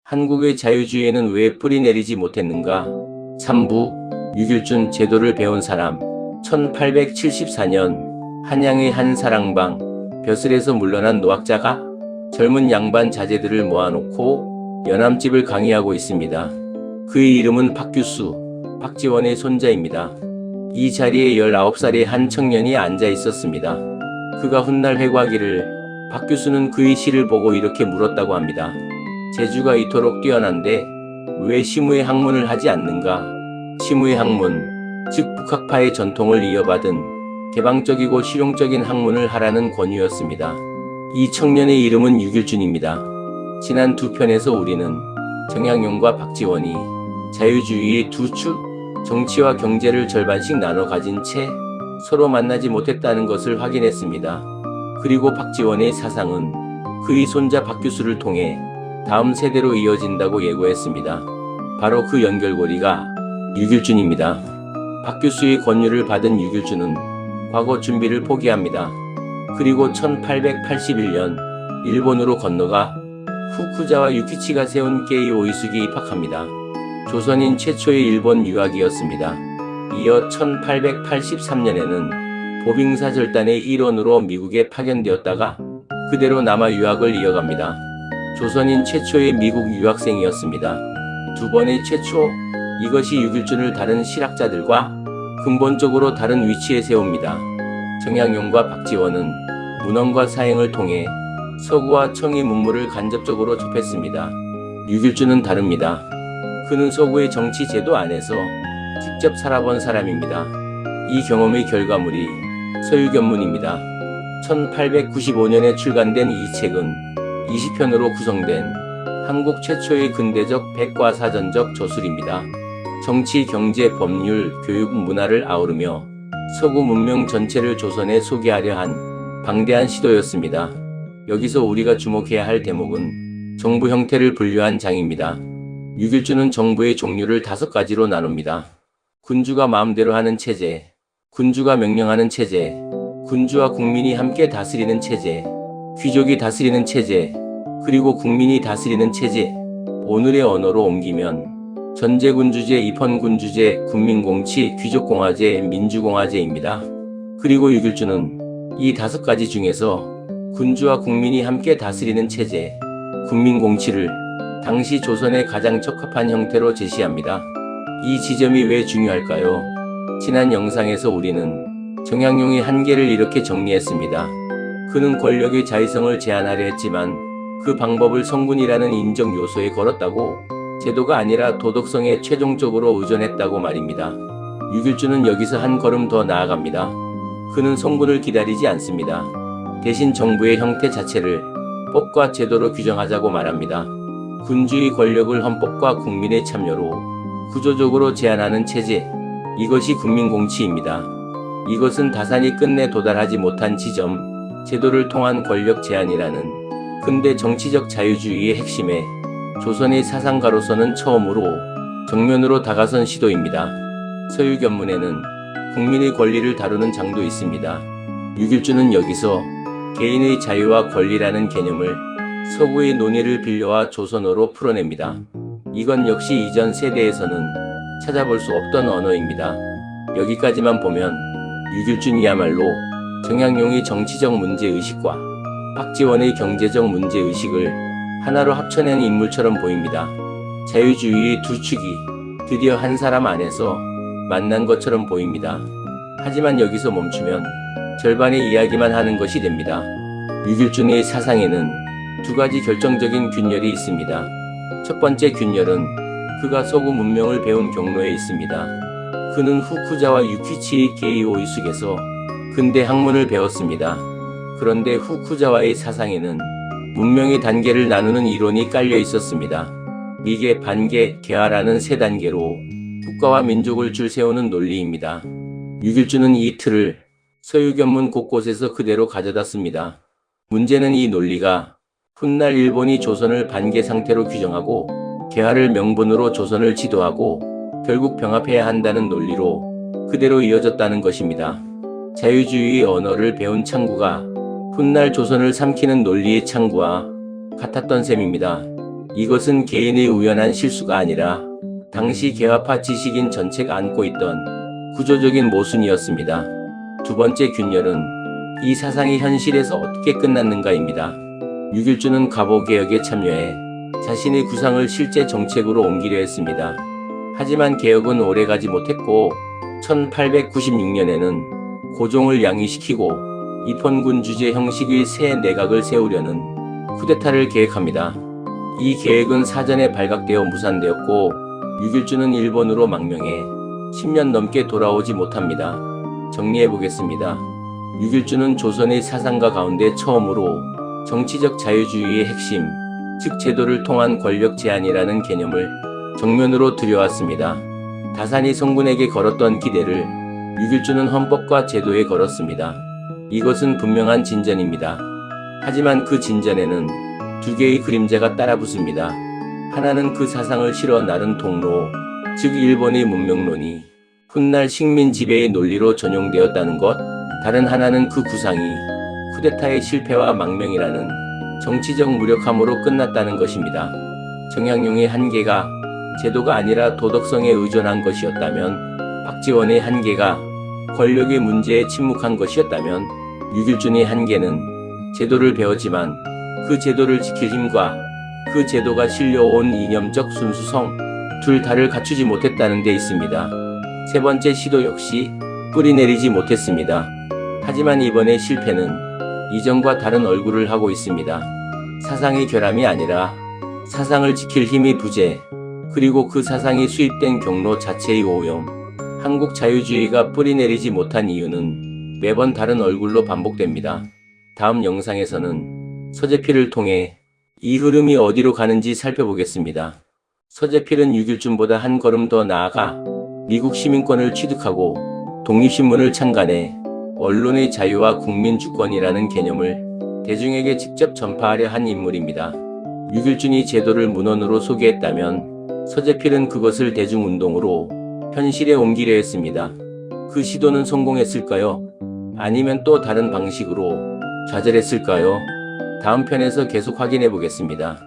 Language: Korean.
한국의 자유주의에는 왜 뿌리 내리지 못했는가? 3부 유길준 제도를 배운 사람. 1874년 한양의 한 사랑방 벼슬에서 물러난 노학자가 젊은 양반 자제들을 모아놓고 연암집을 강의하고 있습니다. 그의 이름은 박규수, 박지원의 손자입니다. 이 자리에 19살의 한 청년이 앉아 있었습니다. 그가 훗날 회고하기를 박규수는 그의 시를 보고 이렇게 물었다고 합니다. 재주가 이토록 뛰어난데 왜 시무의 학문을 하지 않는가? 시무의 학문, 즉 북학파의 전통을 이어받은 개방적이고 실용적인 학문을 하라는 권유였습니다. 이 청년의 이름은 유길준입니다. 지난 두 편에서 우리는 정약용과 박지원이 자유주의의 두 축, 정치와 경제를 절반씩 나눠 가진 채 서로 만나지 못했다는 것을 확인했습니다. 그리고 박지원의 사상은 그의 손자 박규수를 통해 다음 세대로 이어진다고 예고했습니다. 바로 그 연결고리가 유길준입니다. 박규수의 권유를 받은 유길준은 과거 준비를 포기합니다. 그리고 1881년 일본으로 건너가 후쿠자와 유키치가 세운 게이 오이숙에 입학합니다. 조선인 최초의 일본 유학이었습니다. 이어 1883년에는 보빙사 절단의 일원으로 미국에 파견되었다가 그대로 남아 유학을 이어갑니다. 조선인 최초의 미국 유학생이었습니다. 두 번의 최초, 이것이 유길준을 다른 실학자들과 근본적으로 다른 위치에 세웁니다. 정약용과 박지원은 문헌과 사행을 통해 서구와 청의 문물을 간접적으로 접했습니다. 유길준은 다릅니다. 그는 서구의 정치 제도 안에서 직접 살아본 사람입니다. 이 경험의 결과물이 서유견문입니다. 1895년에 출간된 이 책은 20편으로 구성된 한국 최초의 근대적 백과사전적 저술입니다. 정치, 경제, 법률, 교육, 문화를 아우르며 서구 문명 전체를 조선에 소개하려 한 방대한 시도였습니다. 여기서 우리가 주목해야 할 대목은 정부 형태를 분류한 장입니다. 유길준은 정부의 종류를 5가지로 나눕니다. 군주가 마음대로 하는 체제, 군주가 명령하는 체제, 군주와 국민이 함께 다스리는 체제, 귀족이 다스리는 체제, 그리고 국민이 다스리는 체제. 오늘의 언어로 옮기면 전제군주제, 입헌군주제, 국민공치, 귀족공화제, 민주공화제입니다. 그리고 유길준은 이 5가지 중에서 군주와 국민이 함께 다스리는 체제, 국민공치를 당시 조선에 가장 적합한 형태로 제시합니다. 이 지점이 왜 중요할까요? 지난 영상에서 우리는 정약용의 한계를 이렇게 정리했습니다. 그는 권력의 자의성을 제한하려 했지만 그 방법을 성군이라는 인정 요소에 걸었다고, 제도가 아니라 도덕성에 최종적으로 의존했다고 말입니다. 유길준은 여기서 한 걸음 더 나아갑니다. 그는 성군을 기다리지 않습니다. 대신 정부의 형태 자체를 법과 제도로 규정하자고 말합니다. 군주의 권력을 헌법과 국민의 참여로 구조적으로 제한하는 체제, 이것이 국민공치입니다. 이것은 다산이 끝내 도달하지 못한 지점, 제도를 통한 권력 제한이라는 근대 정치적 자유주의의 핵심에 조선의 사상가로서는 처음으로 정면으로 다가선 시도입니다. 서유견문에는 국민의 권리를 다루는 장도 있습니다. 유길준은 여기서 개인의 자유와 권리라는 개념을 서구의 논의를 빌려와 조선어로 풀어냅니다. 이건 역시 이전 세대에서는 찾아볼 수 없던 언어입니다. 여기까지만 보면 유길준이야말로 정약용의 정치적 문제의식과 박지원의 경제적 문제의식을 하나로 합쳐낸 인물처럼 보입니다. 자유주의의 두 축이 드디어 한 사람 안에서 만난 것처럼 보입니다. 하지만 여기서 멈추면 절반의 이야기만 하는 것이 됩니다. 유길준의 사상에는 2가지 결정적인 균열이 있습니다. 첫 번째 균열은 그가 서구 문명을 배운 경로에 있습니다. 그는 후쿠자와 유키치의 게이 오이숙에서 근대 학문을 배웠습니다. 그런데 후쿠자와의 사상에는 문명의 단계를 나누는 이론이 깔려 있었습니다. 미개, 반개, 개화라는 3단계로 국가와 민족을 줄 세우는 논리입니다. 유길준은 이 틀을 서유견문 곳곳에서 그대로 가져다 씁니다. 문제는 이 논리가 훗날 일본이 조선을 반개 상태로 규정하고 개화를 명분으로 조선을 지도하고 결국 병합해야 한다는 논리로 그대로 이어졌다는 것입니다. 자유주의의 언어를 배운 창구가 훗날 조선을 삼키는 논리의 창구와 같았던 셈입니다. 이것은 개인의 우연한 실수가 아니라 당시 개화파 지식인 전체가 안고 있던 구조적인 모순이었습니다. 두 번째 균열은 이 사상이 현실에서 어떻게 끝났는가입니다. 6.1주는 갑오개혁에 참여해 자신의 구상을 실제 정책으로 옮기려 했습니다. 하지만 개혁은 오래가지 못했고 1896년에는 고종을 양위시키고 입헌군 주재 형식의 새 내각을 세우려는 쿠데타를 계획합니다. 이 계획은 사전에 발각되어 무산되었고 6.1주는 일본으로 망명해 10년 넘게 돌아오지 못합니다. 정리해보겠습니다. 6.1주는 조선의 사상가 가운데 처음으로 정치적 자유주의의 핵심, 즉 제도를 통한 권력 제한이라는 개념을 정면으로 들여왔습니다. 다산이 성군에게 걸었던 기대를 6.1주는 헌법과 제도에 걸었습니다. 이것은 분명한 진전입니다. 하지만 그 진전에는 두 개의 그림자가 따라붙습니다. 하나는 그 사상을 실어 나른 통로, 즉 일본의 문명론이 훗날 식민 지배의 논리로 전용되었다는 것, 다른 하나는 그 구상이 쿠데타의 실패와 망명이라는 정치적 무력함으로 끝났다는 것입니다. 정약용의 한계가 제도가 아니라 도덕성에 의존한 것이었다면, 박지원의 한계가 권력의 문제에 침묵한 것이었다면, 6.1준의 한계는 제도를 배웠지만 그 제도를 지킬 힘과 그 제도가 실려온 이념적 순수성 둘 다를 갖추지 못했다는 데 있습니다. 세 번째 시도 역시 뿌리내리지 못했습니다. 하지만 이번의 실패는 이전과 다른 얼굴을 하고 있습니다. 사상의 결함이 아니라 사상을 지킬 힘의 부재, 그리고 그 사상이 수입된 경로 자체의 오염. 한국 자유주의가 뿌리내리지 못한 이유는 매번 다른 얼굴로 반복됩니다. 다음 영상에서는 서재필을 통해 이 흐름이 어디로 가는지 살펴보겠습니다. 서재필은 6.1준보다 한 걸음 더 나아가 미국 시민권을 취득하고 독립신문을 창간해 언론의 자유와 국민주권이라는 개념을 대중에게 직접 전파하려 한 인물입니다. 6.1준이 제도를 문헌으로 소개했다면 서재필은 그것을 대중운동으로 현실에 옮기려 했습니다. 그 시도는 성공했을까요? 아니면 또 다른 방식으로 좌절했을까요? 다음 편에서 계속 확인해 보겠습니다.